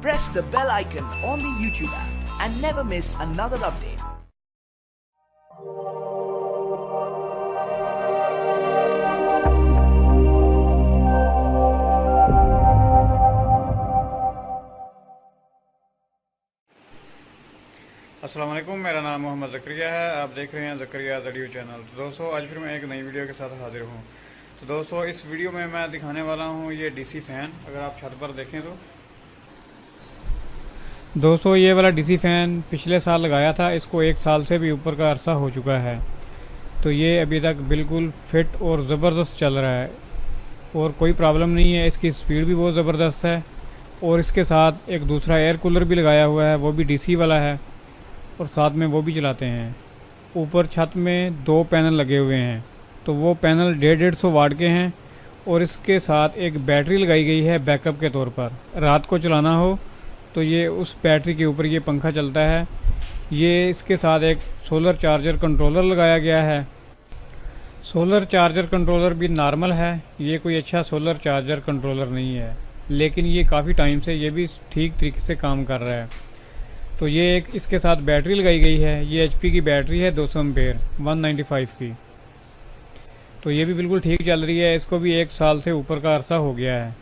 Press the bell icon on the YouTube app and never miss another update. अस्सलाम वालेकुम, मेरा नाम मोहम्मद ज़करिया है। आप देख रहे हैं ज़करिया ऑडियो चैनल। तो दोस्तों, आज फिर मैं एक नई वीडियो के साथ हाजिर हूँ। तो दोस्तों, इस वीडियो में मैं दिखाने वाला हूँ ये डीसी फ़ैन। अगर आप छत पर देखें तो दोस्तों, ये वाला डीसी फ़ैन पिछले साल लगाया था। इसको 1 साल से भी ऊपर का अरसा हो चुका है। तो ये अभी तक बिल्कुल फिट और ज़बरदस्त चल रहा है और कोई प्रॉब्लम नहीं है। इसकी स्पीड भी बहुत ज़बरदस्त है और इसके साथ एक दूसरा एयर कूलर भी लगाया हुआ है, वो भी डीसी वाला है और साथ में वो भी चलाते हैं। ऊपर छत में 2 पैनल लगे हुए हैं, तो वो पैनल 150 वाट के हैं और इसके साथ एक बैटरी लगाई गई है बैकअप के तौर पर। रात को चलाना हो तो ये उस बैटरी के ऊपर ये पंखा चलता है। ये इसके साथ एक सोलर चार्जर कंट्रोलर लगाया गया है। सोलर चार्जर कंट्रोलर भी नॉर्मल है, ये कोई अच्छा सोलर चार्जर कंट्रोलर नहीं है, लेकिन ये काफ़ी टाइम से ये भी ठीक तरीके से काम कर रहा है। तो ये एक इसके साथ बैटरी लगाई गई है। ये एचपी की बैटरी है 200 एम्पेयर 195 की। तो ये भी बिल्कुल ठीक चल रही है। इसको भी 1 साल से ऊपर का अरसा हो गया है।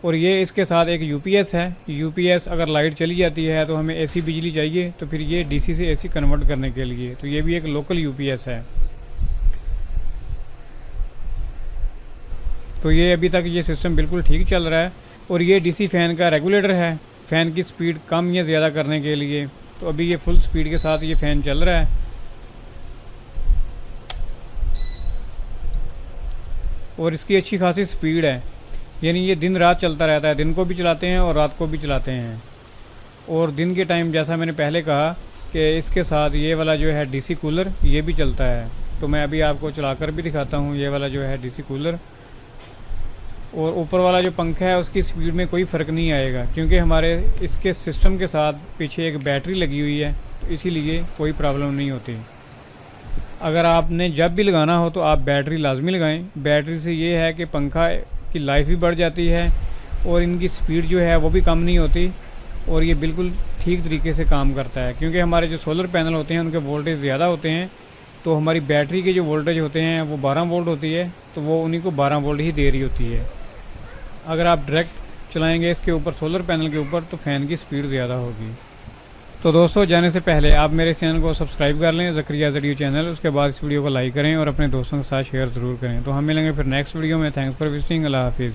और ये इसके साथ एक यूपीएस है। यूपीएस अगर लाइट चली जाती है तो हमें एसी बिजली चाहिए, तो फिर ये डीसी से एसी कन्वर्ट करने के लिए, तो ये भी एक लोकल यूपीएस है। तो ये अभी तक ये सिस्टम बिल्कुल ठीक चल रहा है। और ये डीसी फ़ैन का रेगुलेटर है, फ़ैन की स्पीड कम या ज़्यादा करने के लिए। तो अभी ये फुल स्पीड के साथ ये फ़ैन चल रहा है और इसकी अच्छी खासी स्पीड है, यानी ये दिन रात चलता रहता है। दिन को भी चलाते हैं और रात को भी चलाते हैं। और दिन के टाइम जैसा मैंने पहले कहा कि इसके साथ ये वाला जो है डीसी कूलर ये भी चलता है। तो मैं अभी आपको चलाकर भी दिखाता हूँ ये वाला जो है डीसी कूलर। और ऊपर वाला जो पंखा है उसकी स्पीड में कोई फ़र्क नहीं आएगा, क्योंकि हमारे इसके सिस्टम के साथ पीछे एक बैटरी लगी हुई है, तो इसीलिए कोई प्रॉब्लम नहीं होती। अगर आपने जब भी लगाना हो तो आप बैटरी लाजमी लगाएं। बैटरी से ये है कि पंखा की लाइफ भी बढ़ जाती है और इनकी स्पीड जो है वो भी कम नहीं होती और ये बिल्कुल ठीक तरीके से काम करता है। क्योंकि हमारे जो सोलर पैनल होते हैं उनके वोल्टेज ज़्यादा होते हैं, तो हमारी बैटरी के जो वोल्टेज होते हैं वो 12 वोल्ट होती है, तो वो उन्हीं को 12 वोल्ट ही दे रही होती है। अगर आप डायरेक्ट चलाएंगे इसके ऊपर सोलर पैनल के ऊपर तो फ़ैन की स्पीड ज़्यादा होगी। तो दोस्तों, जाने से पहले आप मेरे चैनल को सब्सक्राइब कर लें, ज़करिया ऑडियो चैनल। उसके बाद इस वीडियो को लाइक करें और अपने दोस्तों के साथ शेयर ज़रूर करें। तो हम मिलेंगे फिर नेक्स्ट वीडियो में। Thanks for visiting. अल्लाह हाफिज़।